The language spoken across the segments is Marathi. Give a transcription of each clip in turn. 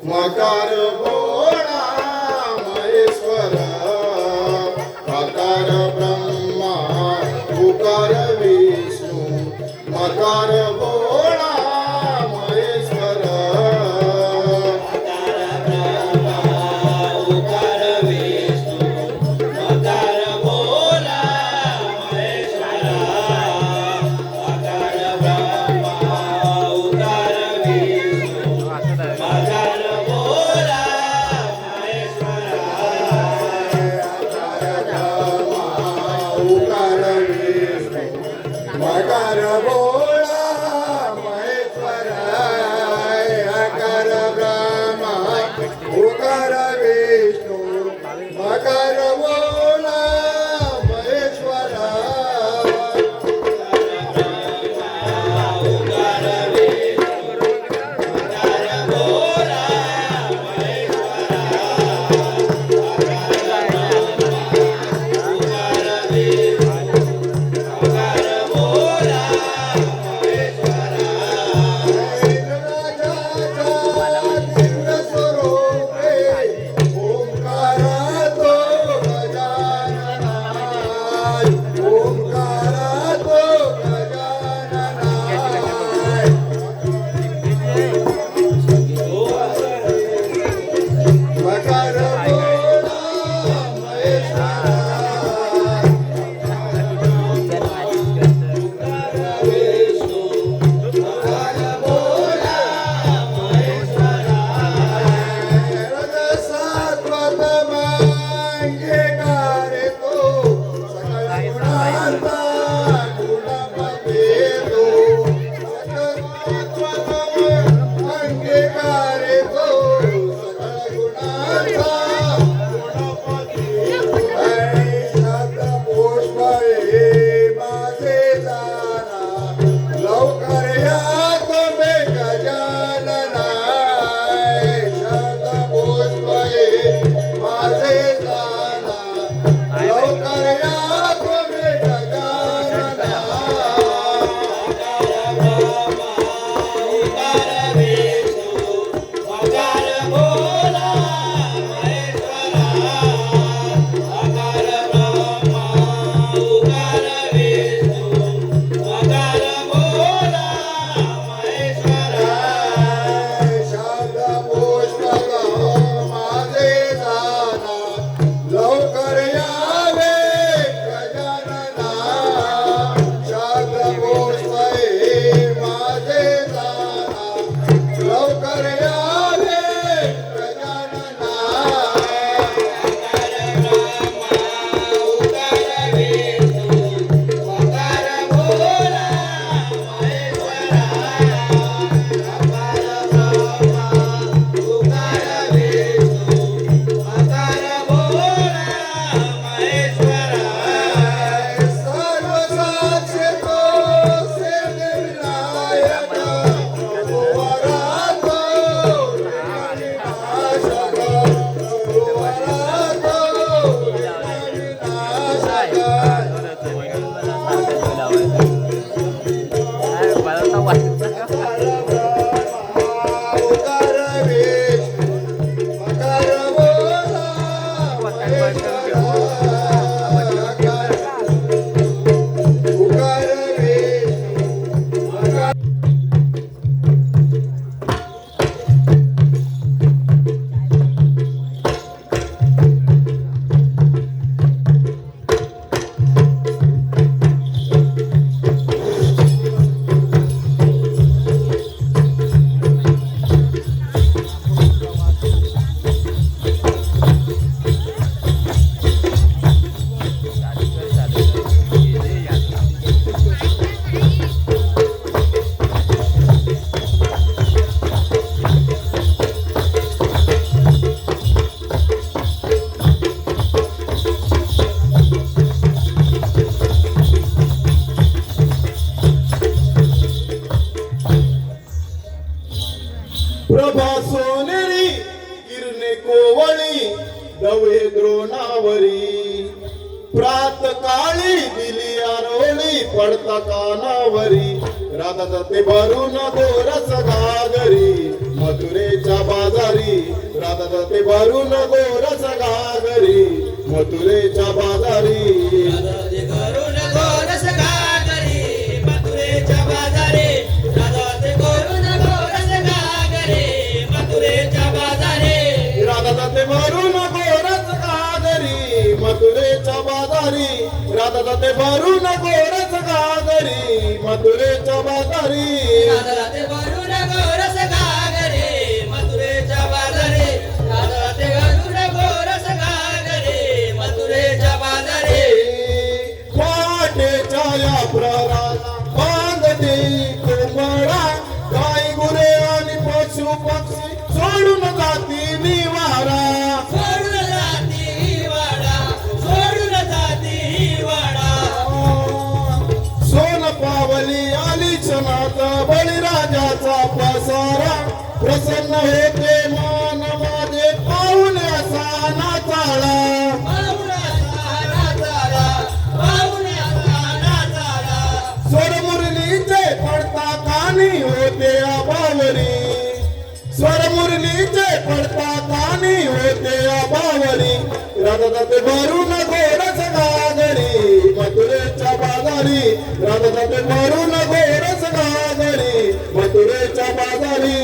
मकार भोळा महेश्वर आकार ब्रह्मा उकार विष्णू मकार भोळा महेश्वर आकार ब्रह्मा उकार विष्णू मकार भोला महेश्वर आकार ब्रह्मा उकार विष्णू मकार भोला महेश्वर उकार विष्णू मकार भोळा महेश्वर आकार ब्रह्मा उकार विष्णू मकार भोळा महेश्वर प्रभा सोनेरी किरणे कोवळी डवळे द्रोणावरी प्रात काळी दिली आरोळी पडता कानावरी राधा ते भरून दोरस घागरी मथुरेच्या बाजारी राधा जाते भरून गोरस घागरी मथुरेच्या बाजारी राधाचे करून गोरस घागरी मथुरेच्या बाजारी राधाचे करून गोरस घागरी मथुरेच्या बाजारी राधा जाते भरून गोरस घागरी मथुरेच्या बाजारी राधा जाते भरून गोरस घागरी मथुरेच्या बाजारी राधाचे करून गोरस घागरी मथुरेच्या बाजारी राधाचे करून गोरस घागरी मथुरेच्या बाजारी वाटेच्या या प्रहराला बांधते कोंबडा गाई गुरे आणि पशु पक्षी सोडून जाती निवारा सोडून जाती वाडा सोडून जाती वाडा सोन पावली आली क्षणात बळीराजाचा पसारा प्रसन्न होते मन माझे पाहून असा नाचाळा स्वरमुरलीचे पडता कानी होते अबावरी स्वरमुरलीचे पडता कानी होते अबावरी राधा जाते भरून गोरस घागरी मथुरेच्या बाजारी राधा जाते भरून गोरस घागरी मथुरेच्या बाजारी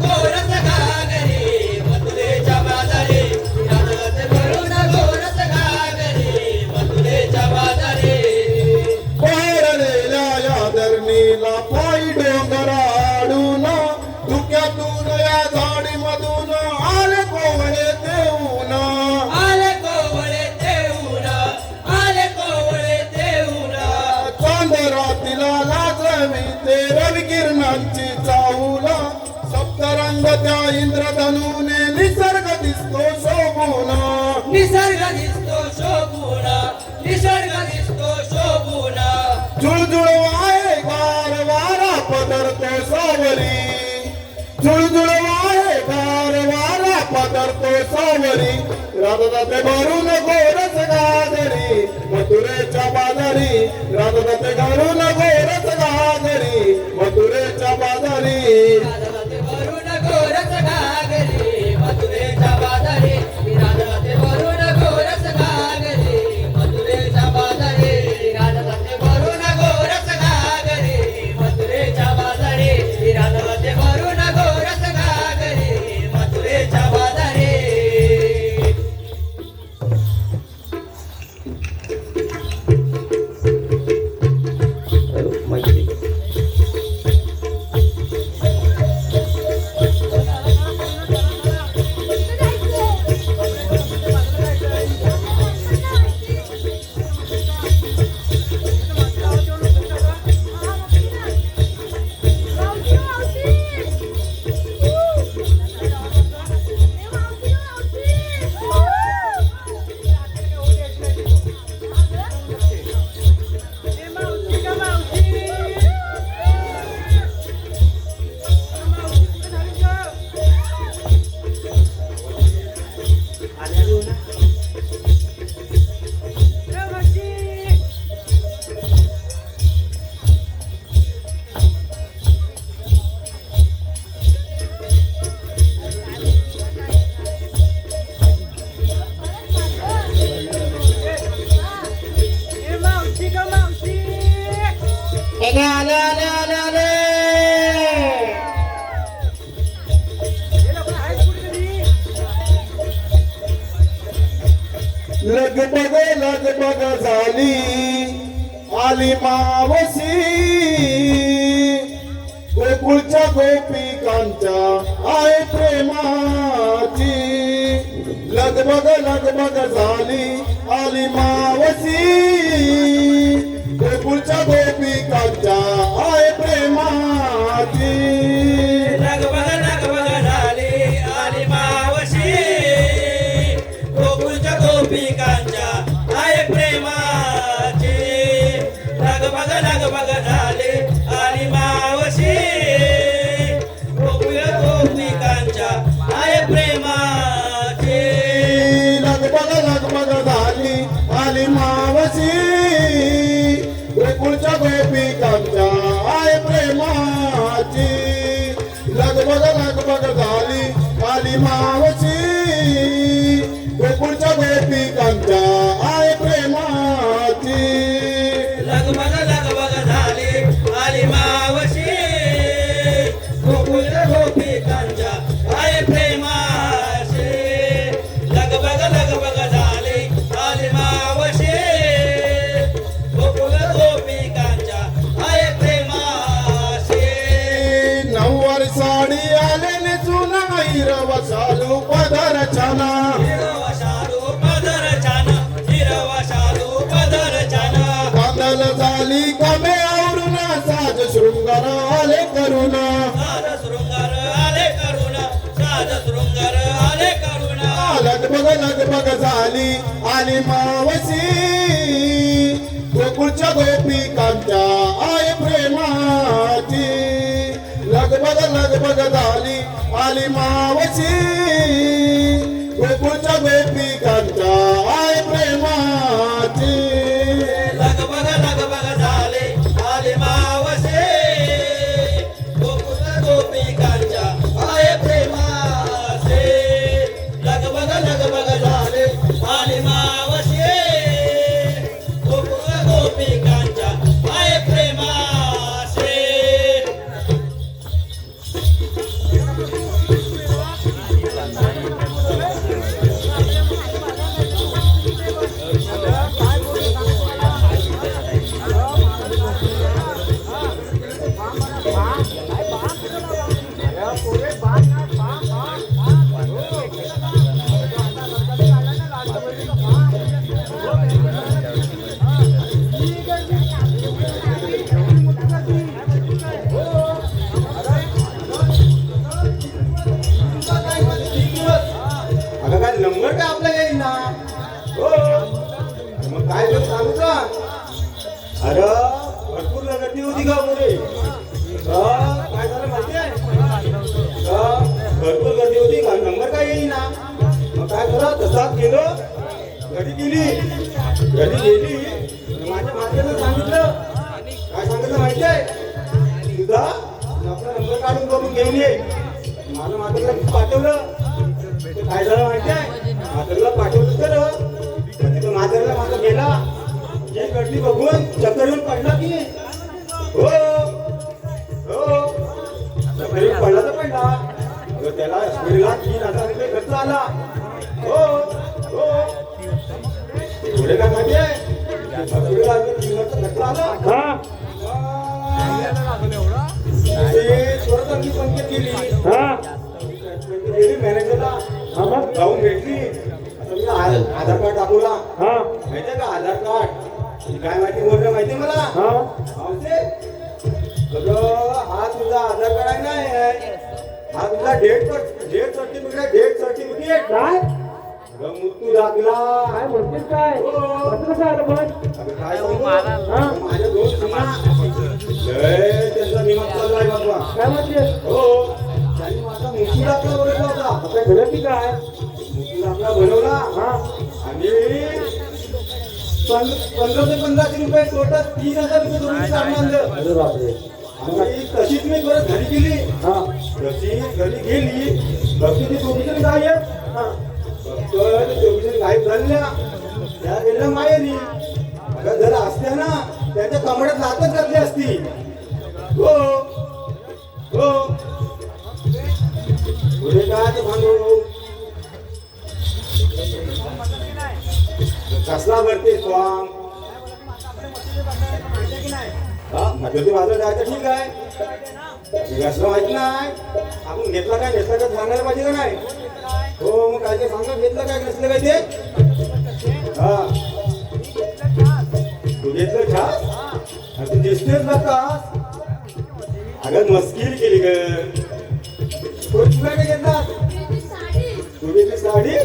गोरस घागरी मथुरेच्या बाजारी राधाचे भरून गोरस घागरी मथुरेच्या बाजारी पहरलेल्या या धरणीला पायी डोंगराडून धुक्यातून या झाडीमधून आले कोवळे देऊन आले कोवळे देऊन आले कोवळे देऊन चांदरातीला लाजवी ते रविकिरणांची चाहुला सप्तरंग त्या इंद्रधनुने निसर्ग दिसतो शोभून निसर्ग दिसतो शोभून निसर्ग दिसतो शोभून झुळझुळ वाहे गार वारा पदरतो सावरी झुळझुळ वाहे गार वारा पदरतो सावरी राधा जाते भरून गोरस घागरी मथुरेच्या बाजारी राधा जाते घरून गोरस घागरी मथुरेच्या बाजारी राधाचे भरून गोरस घागरी मथुरेच्या बाजारी राधाचे भरून गोरस घागरी मथुरेच्या बाजारी राधाचे भरून गोरस घागरी मथुरेच्या बाजारी राधाचे भरून गोरस घागरी मथुरेच्या बाजारी लगबग झाली आली मावशी गोकुळच्या गोपिकांच्या आहे प्रेमाची लगबग झाली आली मावशी गोकुळच्या गोपिकांच्या आहे प्रेमाची लगबग झाली आली मावशी गोकुळच्या गोपिकांच्या आहे प्रेमाची लगबग झाली आली मावशी गोकुळ गोपिकांच्या आहे प्रेमाची लगबग झाली आली मावशी मावशी गोकुळच्या गोपिकांच्या आहे प्रेमाची लगबग लगबग झाली आली मावशी गोकुळ गोपिकांच्या आहे प्रेमाशी लगबग लगबग झाली आली मावशी गोकुळ गोपिकांच्या आहे प्रेमाशी नऊवारी साडी आले नेसून हिरवा शालू पदर छाना हिरवा शालू पदर छान हिरवा शालू पदर छान कांदल झाली कमे आवरून साज शृंगार आले करून साज शृंगार आले करुण साज शृंगार आले करुण लगबग झाली आली मावशी गोकुळच्या गोपिकांच्या आहे प्रेमाची लगबग झाली आली मावशी गोकुळच्या गोपिकांच्या आहे प्रेमाची लगबग लगबग झाले आले मावसे गोकुळ गोपिकांच्या आहे प्रेमाचे लगबग लगबग झाले आले मावसे गोकुळ गोपिकांच्या आहे प्रेमाचे अगं काय नंबर काय आपला येईल ना हो मग काय तर सांगू का अरे भरपूर गर्दी होती का पुढे काय झालं माहिती आहे भरपूर गर्दी होती का नंबर काय येईल ना मग काय झालं तसाच गेलो घरी गेली माझ्या माझ्यानं सांगितलं काय सांगितलं माहिती आहे तुझा आपला नंबर काढून करून घेऊन ये माझं मात्र पाठवलं ते काय झालं माहिती आहे म्हातारीला पाठवलं तर तिथं म्हातारीला माझा गेला जे गर्दी बघून चक्कर येऊन पडला की हो हो चक्कर येऊन पडला तर पडला अगं त्याला स्पीडला 3,000 रुपये खर्च आला हो हो पुढे काय माहिती आहे स्पीडला 3,000 खर्च आला ते थोडं मी पंचायत केली मॅनेजरला जाऊन भेटली आता मी आधार कार्ड दाखवला माहितीये का आधार कार्ड काय माहिती बोललं माहिती मला हा तुझा आधार कार्ड आहे नाही हा तुझा डेट सर्टिफिकेट काय मृत्यू दाखला काय म्हणतेस काय कसं कसं आलं पण काय सांगू माझ्या दोन सुना त्यांचा नियम चालू आहे बाबा काय म्हणतेस हो त्यांनी माझा मृत्यू दाखला बनवला होता आता घडत की काय मृत्यू दाखला बनवला हा आणि 15 ते 15 रुपये टोटल 3,000 रुपये दोन्ही काढून आणलं अरे बापरे आणि तशीच मी परत घरी गेली हा तशी घरी गेली बघते ती दोघीजण गायब बघतोय ते दोघीजण गायब झाल्या त्या गेल्या मायेनी अगं जर असत्या ना त्यांच्या कमड्यात लातच घातली असती हो हो पुढे काय ते सांगू कसला भरते स्वाम हा मध्यवर्ती बाजूला जायचं ठीक आहे कसलं माहिती नाही आपण घेतला काय नेसला काय सांगायला पाहिजे का नाही हो मग काय काय सांगा घेतलं काय नसलं काय ते हा तू घेतलं छास तू दिसतेच बघतास अगं मस्किरी केली ग तुला काय घेतला तू घेतली साडी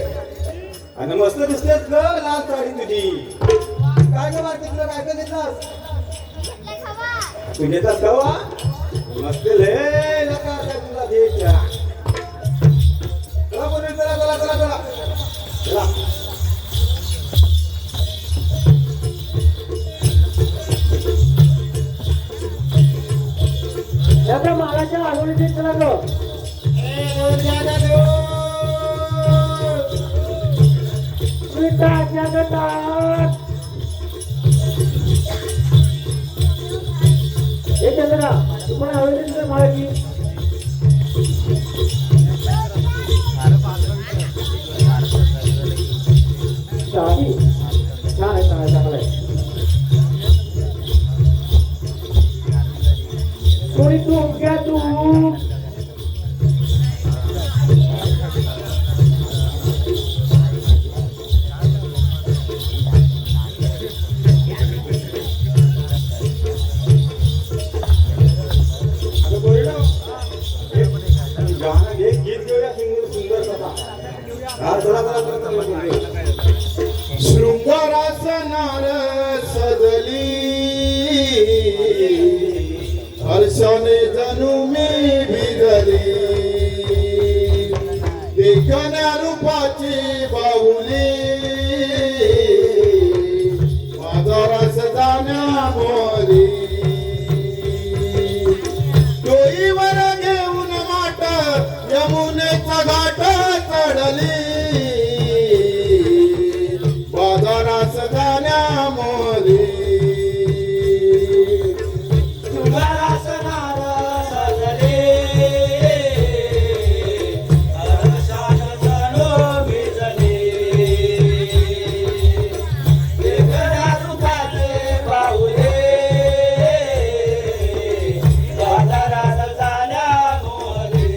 आणि मस्त दिसतेस ग लाल साडी तुझी काय ग मार्केटला काय काय घेतलास तू घेतलास कवा मस्त लय नका तुला द्यायच्या चला बोलून चला चला चला चला चला त्याच्या मालाच्या आगोली चला गो जगन्नाथ हे चंद्रा तुम्हाला हवेली माहिती शाही छान आहे चांगलं आहे कोणी तू घ्या तू आता बोललो गाणं घे गीत घेऊया सुंदर कथा हा चला शृंगारास नार सजली हर्षाने जणू मी भिजली देखण्या रूपाची बाहुली बाजारास जाण्या मोरी डोईवर घेऊन माट यमुनेचा घाट चढली बाजारास जाण्या मोरी शृंगारास नार सजले हर्षान जणू भिजले देखण्या रूपाचे बाहुले बाजारात जाण्या मोरे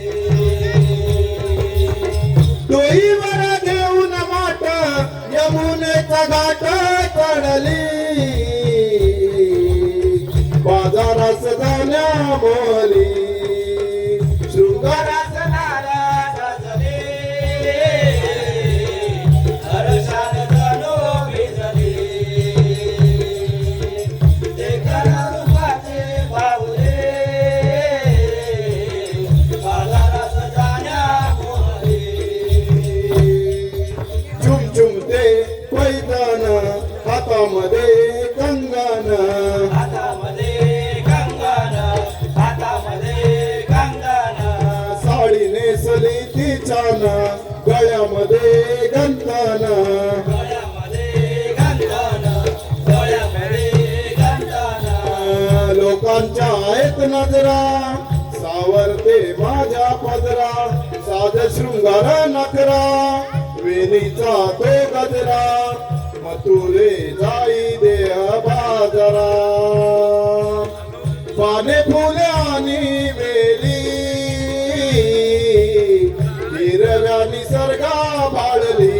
डोईवर घेऊन माट यमुनेचा घाट चढली बाजारास जाण्या मोरी शृंगारास नार सजले हर्षान जणू भिजले देखण्या रूपाचे बाहुले बाजारात जाण्या मोरे झुमझुमते पैठण हातामध्ये कंगन हातामध्ये कंगन साडी नेसली तिच्यान गळ्यामध्ये गंतन गळ्यामध्ये गंधन लोकांच्या आहेत नजरा सावरते माझ्या पदरा साज शृंगार नखरा वेणीचा तो गजरा मथुरे जाई देह बाजरा पाने फुले आणि वेली हिरव्या निसर्गा भाळली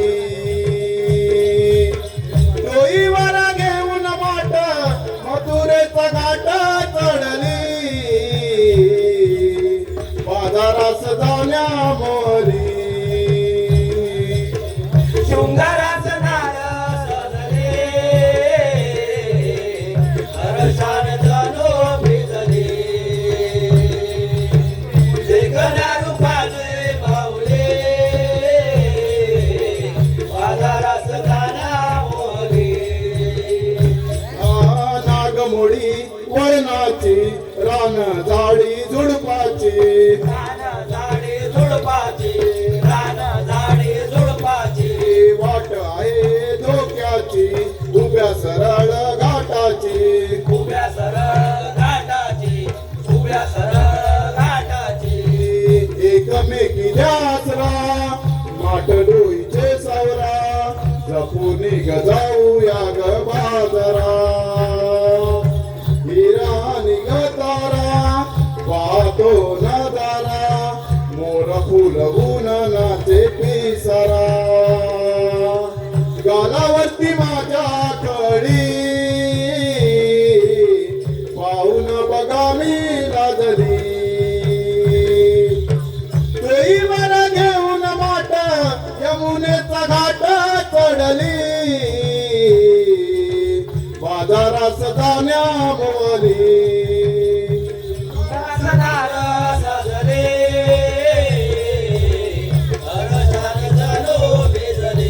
डोईवर घेऊन माट मथुरेचा घाट चढली बाजारास जाण्या मोरी शृंगारास नार सजले हर्षान जणू भिजले देखण्या रूपाचे बाहुले बाजारास जाण्या मोरे नागमोडी वळणाची रान झाडी झुडपाची रान झाडे झुडपाची रान झाडे झुडपाची वाट आहे धोक्याची उभ्या सरळ घाटाची उभ्या सरळ घाटाची उभ्या सरळ घाटाची एकमेकी ध्यासरा माट डोईचे सावरा जपून जाऊया ग बाजारा हिरा निघतारा पाहतो नजारा मोर फुलवून नाचे पिसारा गालावरती माझ्या कळी पाहून बघा मी लाजली डोईवर घेऊन माट यमुनेचा घाट चढली बाजारास जाण्या मोरी नार सजले हर्षान जणू भिजले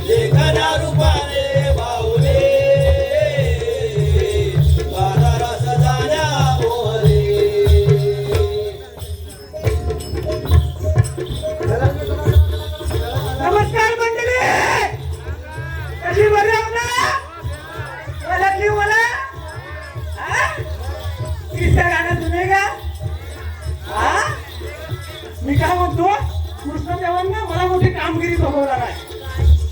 देखण्या रूपाने बाहुले बाजारात जाण्या मोरे नमस्कार मंडळी मी काय म्हणतो कृष्णदेवांना मला मोठी कामगिरी सोबवणार आहे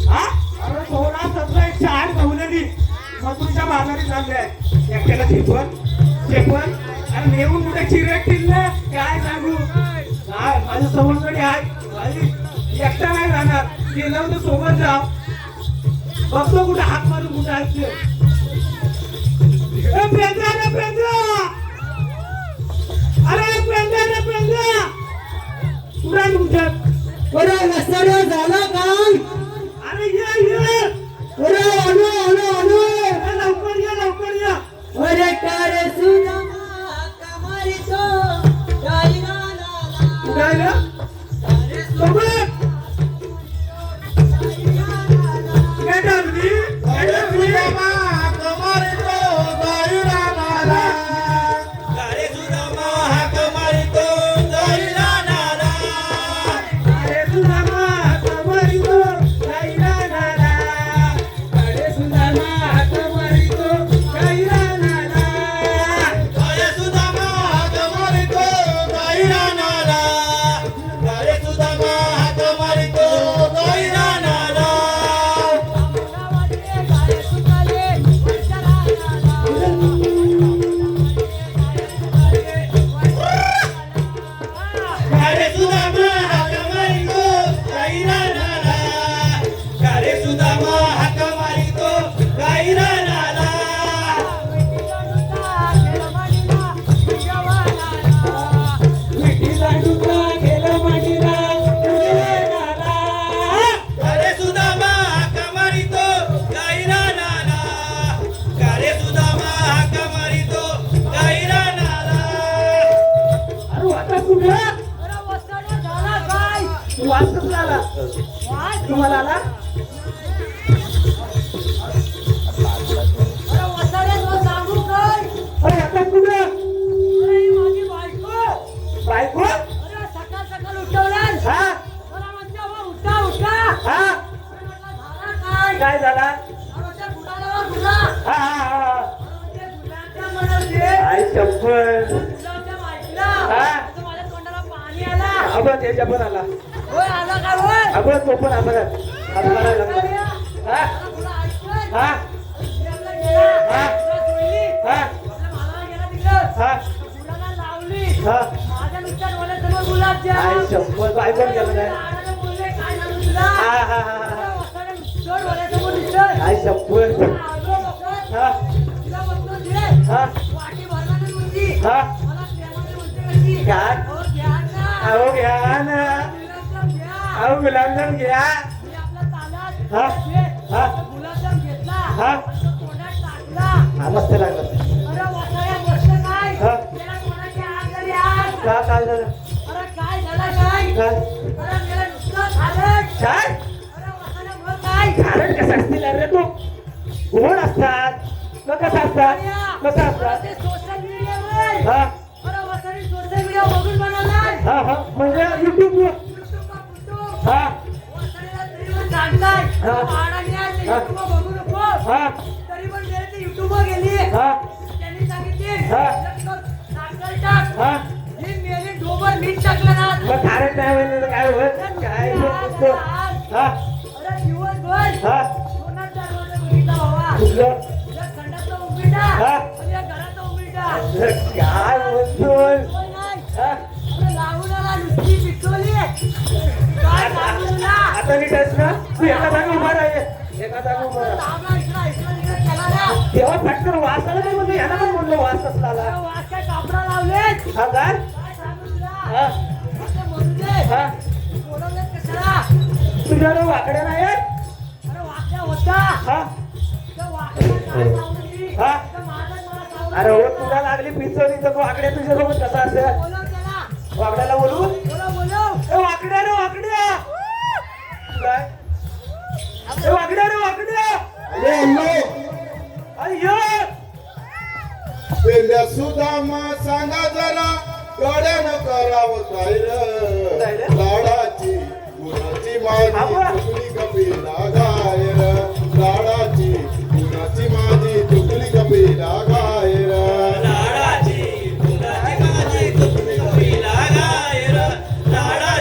हा अरे 16, 17, 108 गवलेली मथुरच्या बाजारी चालले आहे एकट्याला चेपण आणि नेऊन कुठे चिरटतील ना काय सांगू काय माझ्या समोरकडे आहे माझी एकटा नाही जाणार गेलं तर सोबत जाव बघतो कुठे हात मारून कुठे असते अरे प्रेंद्रा पुरा तुमच्यात अरे वसाड्या झाला काय अरे ये अरे आलो लवकर या अरे कारे सुदामा कमारी तो काय ना सोबत काय टाकली गारे सुदामा हाक मारितो जाईला नाला अरे सुदामा कमारितो जाईला नाला अरे सुदामा कमारितो जाईला नाला गारे सुदामा हाक मारितो जाईला नाला गारे सुदामा हाक मारितो जाईला नाला गारे सुदामा हाक मारितो जाईला नाला गारे सुदामा हाक मारितो जाईला नाला मिठीला डुकरा गेला मांडीला तुझे नाला गारे सुदामा हाक मारितो जाईला नाला गारे सुदामा हाक मारितो जाईला नाला अरे वाटा कुठे वास कसला आला तुम्हाला आला अरे आता कुठे बायको हा काय झाला हा आई शंभर अबा त्याच्या पण आला अबा तो पण आता हा हा हा आई शंभर बायकोन गेलं नाही हा हा हा आई शंभर हा हा हा काय अहो घ्या ना अहो गुलाबजाम घ्या हा हा हा हा मस्त लागलं हा काय झालं काय कारण कसं असतील रे तू गोड असतात मग कसं असतात कसं असतात हा हा हा म्हणजे युट्यूब हा हा युट्यूब गेली हा त्यांनी सांगितले हा. हा हे मेले डोबर मीठ टाकलं ना मग कारण नाही म्हणलं काय होत काय बोलतो हा अरे दिवसभर हा कोणाच दरवाजा बघितला बाबा तुझं या खंडाचा उंबीटा हा. आणि या घराचा उंबीटा काय बोलतोय होय नाही हा अरे लावून आला नुसती पिटवली काय सांगू तुला आता नीटच ना तू एका जागी उभा राहा एका जागी उभा राहा लावला इकडे केला ना तेव्हा फटकन वास आला नाही म्हणजे याला पण बोललो वास कसला आला अरे वास काय कापडा लावलेत हा काय काय सांगू तुला हा आता म्हणू दे हा बोलवलेत कशाला तुझ्याकडे वाकड्या नाही आहेत? अरे वाक्या होता हा त्या वाक्याला काय लावली हा. त्या मागत मला सावली. अरे हो तुला लागली पिंचवली तर वाकड्या तुझ्यासोबत कसा असेल बोलव त्याला वाकड्याला बोलू बोलव ए वाकड्या रे वाकड्या काय ए वाकड्या रे वाकड्या अरे अल्लो अय्यो पेंड्या सुदामा सांगा जरा कड्यानं करावं काय र लाडाची गुणाची माझी तुकली कपिला गायर लाडाची गुणाची माझी तुकली कपिला गायर लाडाची फुलाची माझी तुकडी कपिला गायर लाडाची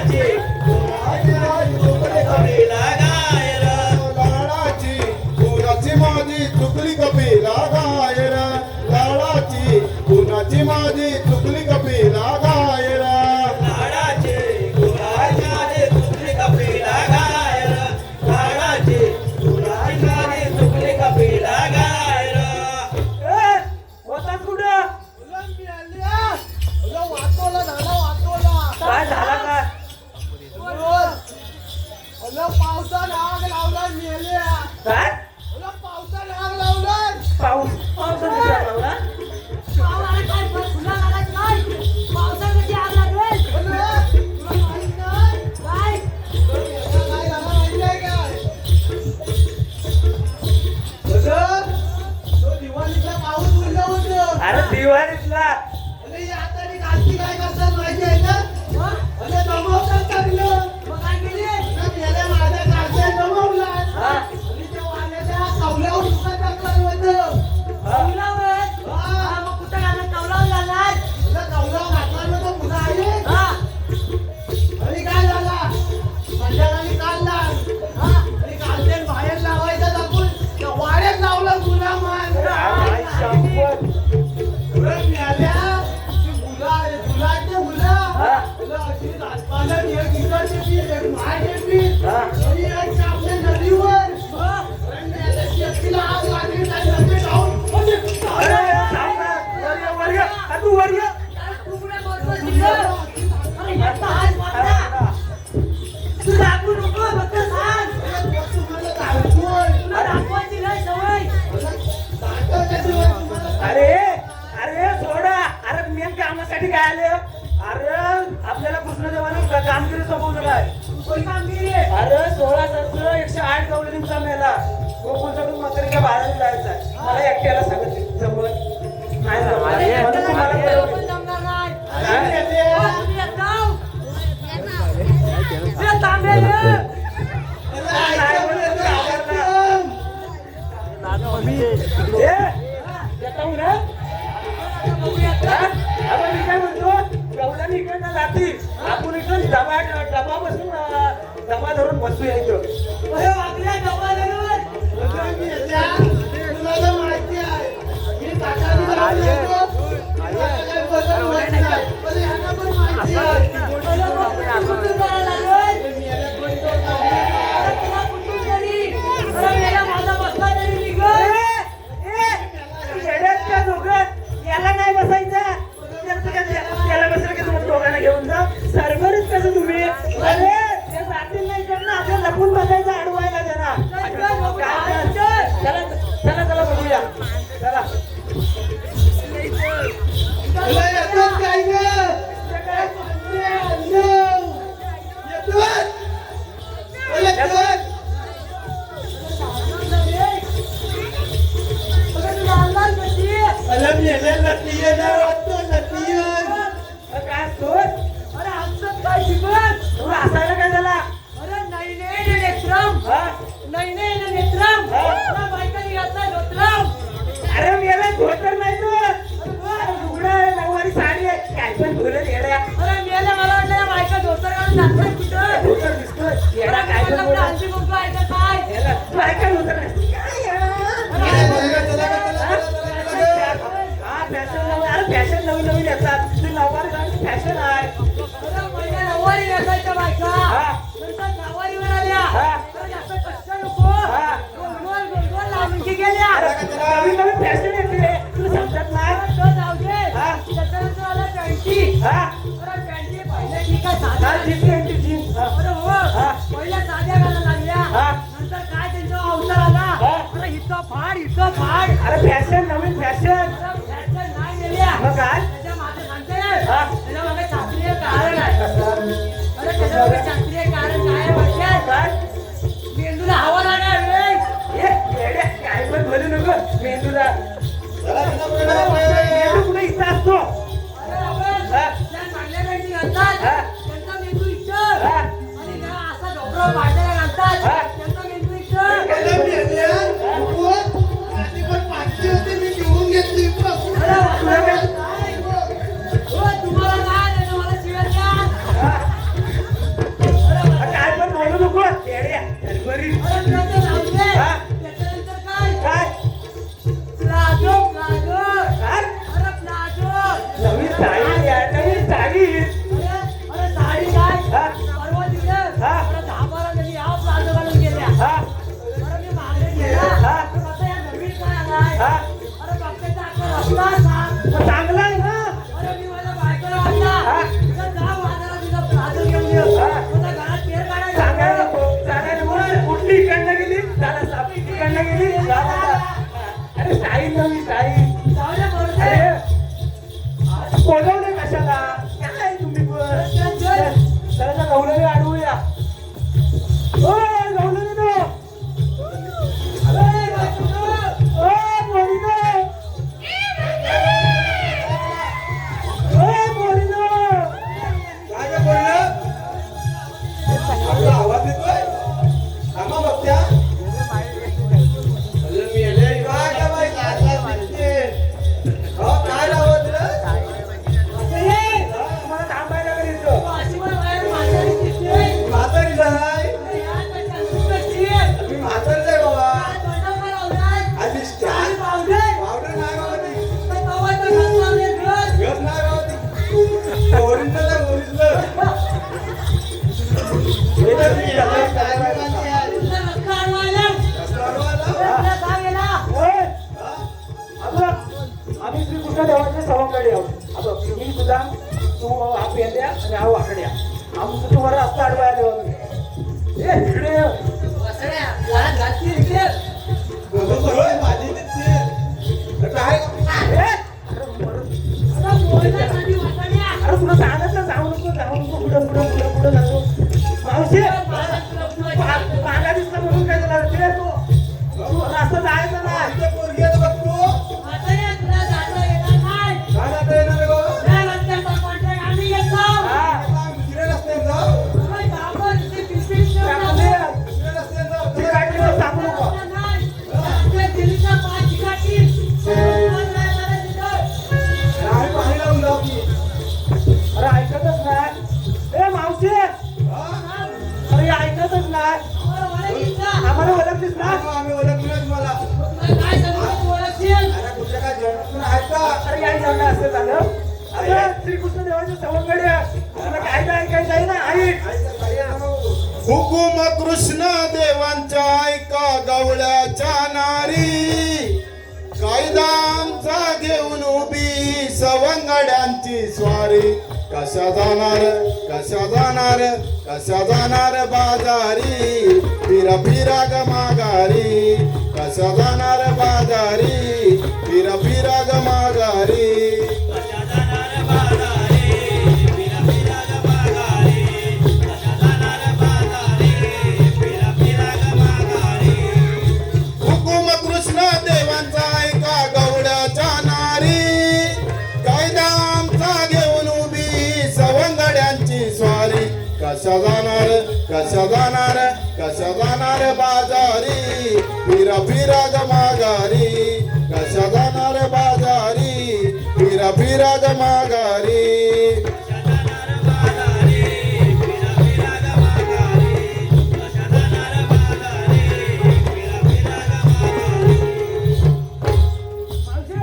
कामगिरी सोबवलं काय कोण कामगिरी आहे? अरे 16 तासाचं 108 गवळणीचा मेला गोकुळकडून म्हातारीच्या बाहेर जायचं आहे. मला एकट्याला सांगत जमत नाही जमत. अरे, म्हणून एकट्याला तुम्हाला एकट्याला बोलवलं. पण जमणार नाही. काय? हो, तुम्ही येत जाऊ. ये तांबे ये. नाही बोलत तू घाबरला. येता हो ना? बघूया हा? आता. अगं मी काय म्हणतो गवळणी इकडनं जातील आपण इकडून डबा बसून डबा धरून बसूया इथं. अरे, वाकड्या डबा धरून. तुला तर माहिती आहे मी काकाला बोलतो. काकाला बोलतो माहिती आहे. पण यांना पण माहिती आहे. अरे, मग कुठून जायला लागेल? अरे, तुला कुठून तरी. अरे, मेला माझा बसला तरी निघल. येड्यात का दोघं? याला नाही बसायचं त्याला बसलं की तुम्हाला दोघांना घेऊन जा सरभरच कसं तुम्ही अरे ते जातील नाही तर ना आपल्याला लपून बसायचं अडवायला त्यांना चला चला चला बघूया चला तुला येतात काय गं? येतात? मला मेल्या नक्की येणार वाटतं, नक्की येणार. काय असतोस तुला हसायला काय झाला हा? अरे मेला धोतर नाही तो अरे लुगडं आहे, नऊवारी साडी आहे काय पण बोलत येड्या धोतर दिसतोय येडा काय पण बोलत याला तू ऐकायला होतं नाही काय येडा? हा फॅशन नवीन अरे फॅशन नवीन नवीन येतात ते नऊवारी साडी फॅशन आहे नवीन नवीन फॅशन येते तुला समजत नाही हा हा जीन्स घ्यायची जीन्स हा पहिल्या साध्या घालायला लागल्या हा. नंतर काय त्यांचा अवतार आला हा. अरे इथं फाड अरे फॅशन नवीन फॅशन फॅशन नाही नेल्या मग काय त्याच्या मागे सांगते हा. त्याच्या मागे शास्त्रीय कारण आहे अरे त्याच्या मागे शास्त्रीय कारण काय आहे माहितीये? काय मेंदूला हवा लागणार रे ये येड्या काय पण बोलू नको मेंदूला चला, चला, पुढे, पुढे. मेंदू कुठे इथं असतो अरे आपण हा. ज्या चांगल्या पेंटी घालतात हा. त्यांचा मेंदू इच्छर हा. आणि ज्या असा डोकरा पाट्याला घालतात हा. त्यांचा मेंदू इच्छर मला मेल्या, नको. आधी पण पाचशे होते, मी घेऊन घेतली. अरे तुला काय हो तुम्हाला काय नाही मला शिवाय द्या काय पण बोलू नको येड्या बरी अरे त्याचं नाव दे. हा. त्याच्यानंतर काय काय प्लाझो काय अरे प्लाझो नवीन साडी या नवीन साडी अरे साडी काय हा. परवा दिवस हा. अरे 10-12 जणी या प्लाझो घालून गेल्या हा अरे मी मागे गेला हा. तर आता या नवीन काय आलाय हा अरे बघते आकार असला सांग मग चांगला आहे ना अरे मी माझ्या बायकोला वाटला हा. तुझा जा बाजारात तुझा प्लाझो घेऊन ये हा. तुझा घरात पेर काढायला सांगायला नको सांगायला नको कुठली इकडनं गेली त्याला सापी इकडनं गेली अरे स्टाईल नवी स्टाईल जाऊ दे मरू दे. अरे बोलवले कशाला काय तुम्ही पण चला गवळणी अडवूया ओ गवळणी नो अरे बायको ओ मोरीनो ओ मोरीनो काय गं बोललं? आपला आवाज येतोय? थांबा बघत्या. अरे मेल्या, काय गं बाई, काय काय दिसते? हो, काय आवाज रे? मला थांबायला लागेल इथं अशी मला बाहेर म्हातारी दिसते. म्हातारी झालाय. अरे यार, कशी अंगून कशी आहे? मी म्हातारीच आहे बाबा. काय तोंडावर लावलाय? आधी स्टार. आणि पावडर? पावडर नाही गावाती. काय कवाचं घातलं लावलंय घर? गप नाही गावाती. ओरिजिनल आहे, ओरिजिनल. हे तर मी याला काय माहिती आहे? तुझं रस्ता अडवायला? कसं अडवायला? तुला का गेला? ओय हा? अगं आम्ही श्रीकृष्ण देवाच्या सभाकडे आहोत अगं मी तुझा तू हा पेंद्या आणि हा वाकड्या आमचं तू वर रस्ता अडवायला देवा मी ए इकडे ये. वसड्या, घरात घातली इकडे. बोलू सगळं माझी दिसते. अरे काय? ए, अरे आता बोलण्यासाठी वसड्या. तुला सांगितलं जाऊ नको पुढं पुढं पुढं पुढं तू मावशी मागा दिसला म्हणून काय झालं रे तू रस्ता जायचं नाही आमच्या पोरगी आहे बघ तू. म्हाताऱ्या तुला जाता येणार नाही. काय जाता येणार आहे गं? त्या रस्त्याचा कॉन्ट्रॅक्ट आम्ही घेतला. हा आता दुसऱ्या रस्त्याने जाऊ. तुम्ही गावावर इथे पिंपरी शिवाय चांगले. दुसऱ्या रस्त्याने जाऊ. ती काय केलं सांगू नको नाही. आपल्या दिल्लीचा पाच ठिकाणी कोण नाही मला तिथं. आम्ही पाणी लावून जाऊ की. अरे ऐकतच नाही ए मावशी हा? अरे ऐकतच नाही आम्हाला ओळखीचा. आम्हाला ओळखलीस ना आम्ही ओळखलं तुम्हाला. तुला काय सांगू तू ओळखशील? अरे कुठल्या काय जन्मातून आहेत का? अरे या जण असं झालं अरे श्रीकृष्ण देवाच्या सवंगडी तुला काय काय ऐकायचं आहे ना ऐक ऐका, काही नको. हुकुम कृष्ण देवांच्या ऐका गवळ्याच्या नारी कायदा आमचा घेऊन उभी सवंगड्यांची स्वारी कशा जाणार बाजारी फिरा फिरा ग माघारी कशा जाणार बाजारी फिरा फिरा ग माघारी कशा जाणार बाजारी फिरा फिरा ग माघारी कशा जाणार बाजारी फिरा फिरा ग माघारी हुकुम कृष्ण देवांचा ऐका गवड्याच्या नारी कायदा आमचा घेऊन उभी सवंगड्यांची स्वारी कशा जाणार बाजारी फिरा फिरा ग माघारी कशा जाणार बाजारी फिरा फिरा ग माघारी कशा जाणार बाजारी फिरा फिरा ग माघारी कशा जाणार बाजारी फिरा फिरा ग माघारी मावशी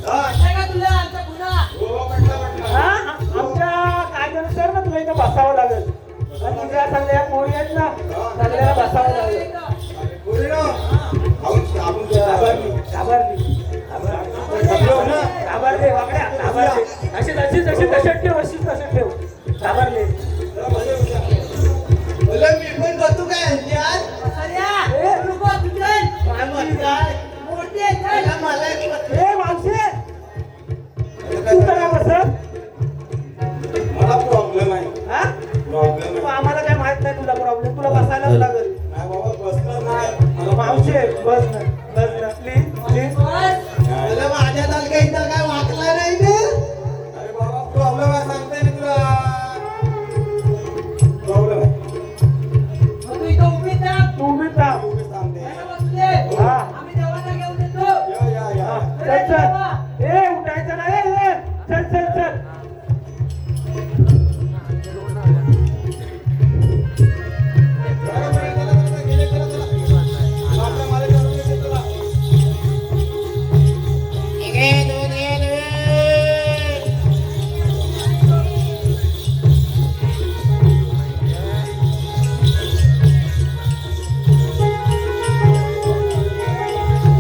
हा? वाटलं का तुला आमचा गुन्हा? हो, म्हटलं. हा आमच्या कायद्यानुसार ना तुला इथं बसावं लागेल आणि तुझ्या सगळ्या मोडी आहेत ना सगळ्याला बसावं लागेल बोलू ना. आपण घाबरली जमलो ना. घाबरले वागड्या घाबरले अशीच ठेव घाबरले जरा बसा, बसा. बोललं, मी पण बसू काय यार? अरे, तू बघ तिकडे. काय म्हणताय? मोठी आहे, चल. मला एक बस- ए मावशी मला तू काय करा बसत मला प्रॉब्लेम आहे. हा प्रॉब्लेम तू आहे. आम्हाला काय माहित नाही तुला प्रॉब्लेम तुला बसायलाच लागेल नाही बाबा, बसलं नाही. मला मावशी बस ना प्लीज बस. मला माझ्या तालुक्या इथं काय वाकला नाही ना. अरे बाबा, प्रॉब्लेम आहे सांगते मी तुला. प्रॉब्लेम आहे. मग तू इथं उभीच राहा. तू उभी थांब मी सांगते. याला बसले. हा. आम्ही देवाला घेऊन येतो. या. चल चल ए उठायचं नाही ए चल चला, गेले, चला. आपल्या मला करून देते तुला.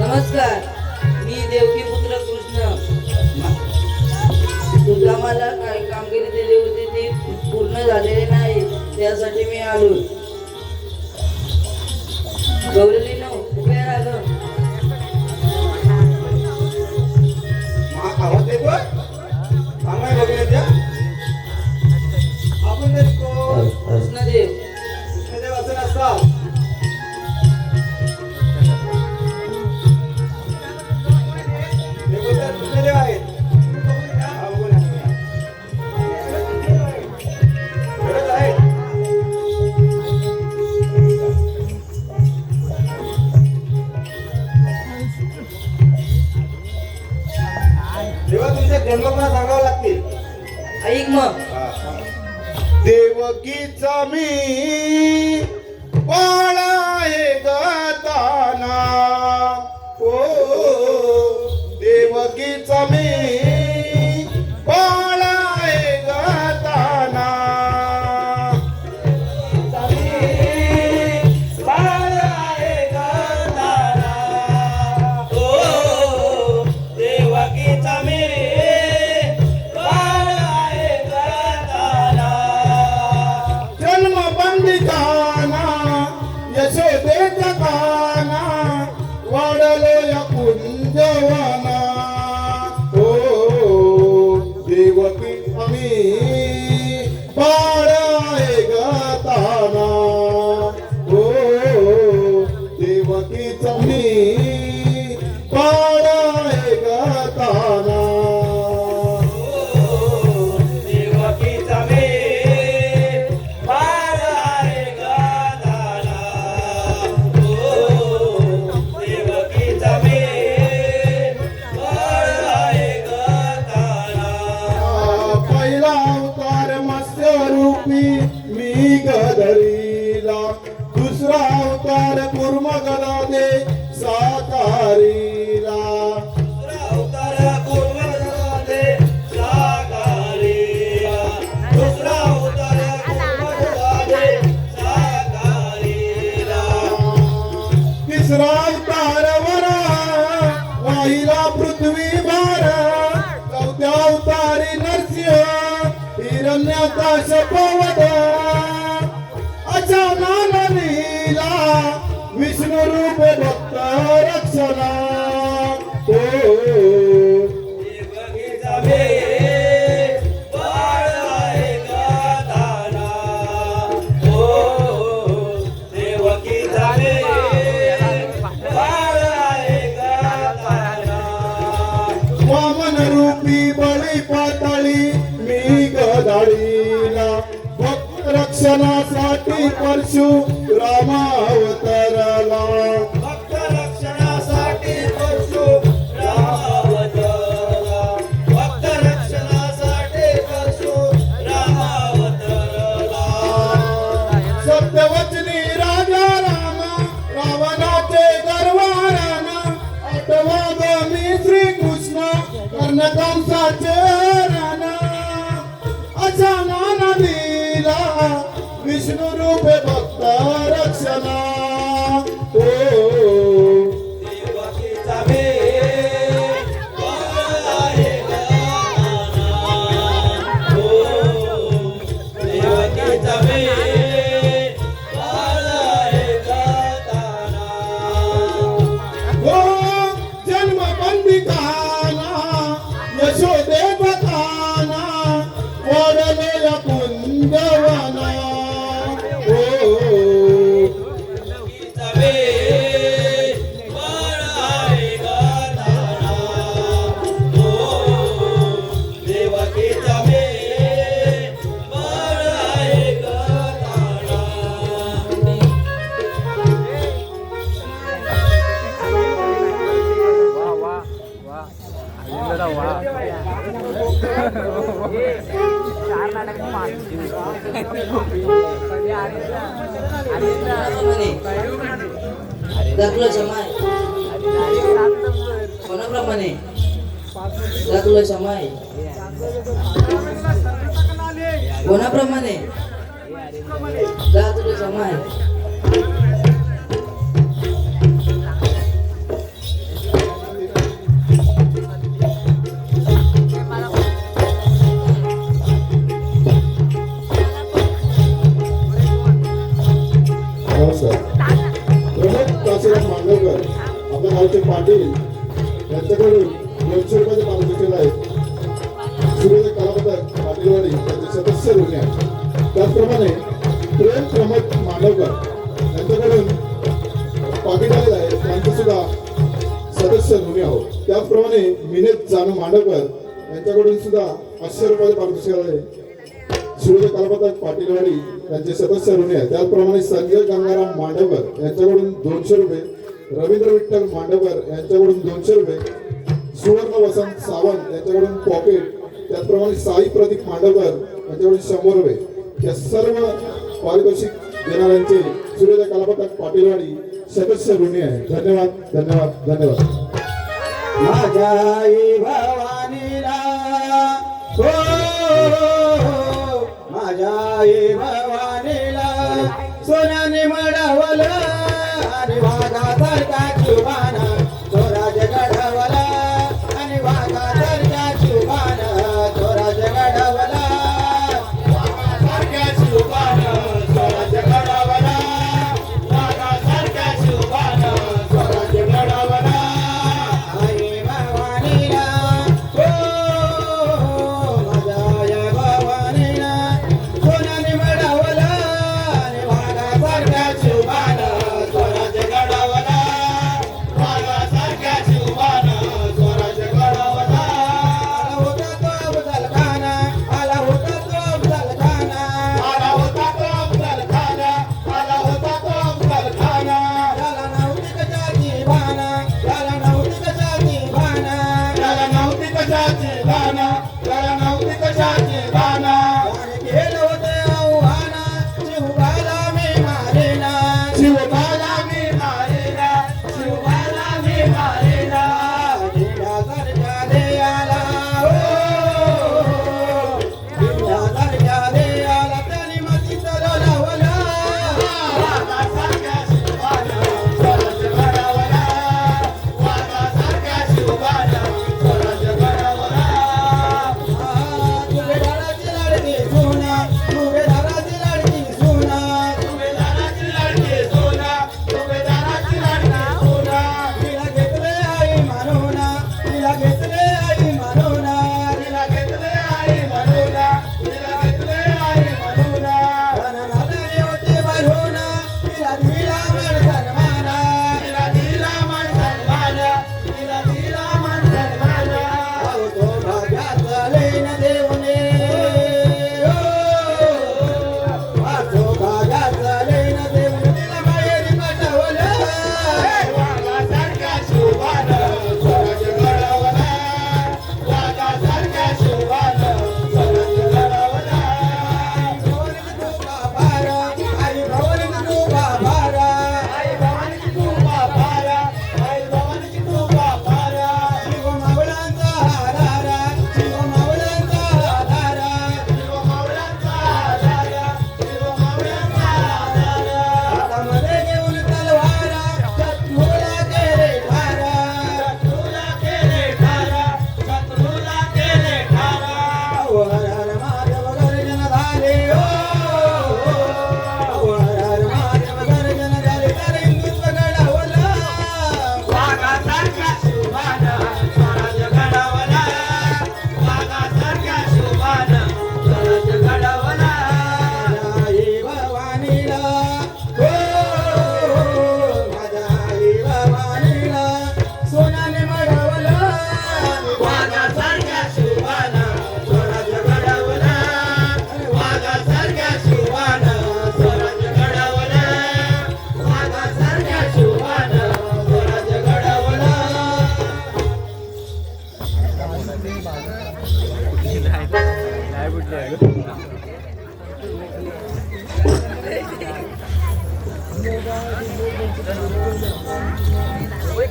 नमस्कार, मी देवकी पुत्र कृष्ण. तुला मला काही कामगिरी दिली होती ती पूर्ण झालेली नाही, त्यासाठी मी आलो. गौरीनो उभे राहा. आवाज येतोय? सांगाय बघूया त्या. आपण तरी कोण? कृष्णदेव कृष्णदेव असं नसतात. हे बोलतात कृष्णदेव आहेत. हा, बघून या. खरंच आहेत. तेव्हा तुमच्या जन्मपणा सांगावं लागतील. ऐक मग. देवकीचा मी बाळा आहे गाताना ओ देवकीचा मी बाळा आहे गाताना ओ देवकीचा मी बाळ आहे गाताना जन्मबंदी गाताना हो देवकीचा मी बाळ आहे गाताना देवकीचा मे बाळ आहे गाताना देवकीचा मे बाळ आहे गाताना पहिला अवतार मत्स्य रूपी मी गधरीला दुसरा अवतार कुर्म गदादे साकारीला अवतार कुर्मगदादे साकारीला दुसरा अवतार कुर्मगदादे साकारीला तिसरा अवतार वरा वाहिला पृथ्वी भार चौथ्या अवतारी नरसिंह हिरण्याकाश पवद अचानक लीला विष्णु रूप भक्त रक्षणा ओ देवकीचा मे बाळ आहे गाताना देवकीचा मे बाळ आहे गाताना वामन रूपी बळी पाताळी मी गदाळीला भक्त रक्षणासाठी परशु रामावतरला भक्त रक्षणासाठी परशुरामावतरला भक्त रक्षणासाठी परशुरामावतरला सत्यवचनी राजा राम रावणाचे गरवारान आठवा मी श्रीकृष्ण कर्णकंसाचे रान अचानक लीला विष्णु रूप भक्त रक्षणा ओ देवकीचा मे बाळ आहे गाताना देवकीचा मे बाळ आहे गाताना हो जन्म बंदिकाना यशोदे बकाना ओढले या कुंजवना ओ देवकीचा मे बाळ आहे गाताना देवकीचा मे बाळ आहे गाताना दाखलं समाय कोणाप्रमाणे दाखलं समाय कोणाप्रमाणे दाखलं समाय नमस्कार प्रमोद काशीराम मांडवकर आपल्या गावचे पाटील यांच्याकडून 200 रुपयाचे पारितोषिक आहे सूर्योदय कलापथक पाटीलवाडी त्यांचे सदस्य ऋणी आहेत त्याचप्रमाणे प्रेम प्रमोद मांडवकर यांच्याकडून पाकिट आलेलं आहे त्यांचे सुद्धा सदस्य ऋणी आहोत त्याचप्रमाणे मिनेत जानू मांडवकर यांच्याकडून सुद्धा 500 रुपयाचे पारितोषिक आहे सूर्योदय कलापथक पाटीलवाडी यांचे सदस्य ऋणी आहेत त्याचप्रमाणे संजय गंगाराम मांडवकर यांच्याकडून 200 रुपये रवींद्र विठ्ठल मांडवकर यांच्याकडून 200 रुपये सुवर्ण वसंत सावंत यांच्याकडून पॉकेट त्याचप्रमाणे साई प्रदीप मांडवकर यांच्याकडून 100 रुपये या सर्व पारितोषिक देणाऱ्यांचे सूर्योदय कलापथक पाटीलवाडी सदस्य ऋणी आहे धन्यवाद धन्यवाद धन्यवाद माझ्या आई भवानीला हो माझ्या आई भवानीला सोन्याने मडवलं आणि वाघासारखा शुभाना स्वराज घडवला आणि वाघासारखा शुभाना स्वराज घडवला वाघासारख्या शुभाना स्वराज घडवला वाघासारख्या शुभाना स्वराज घडवला आई भवानीला हो माझ्या आई भवानीला सोन्याने मडवलं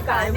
काय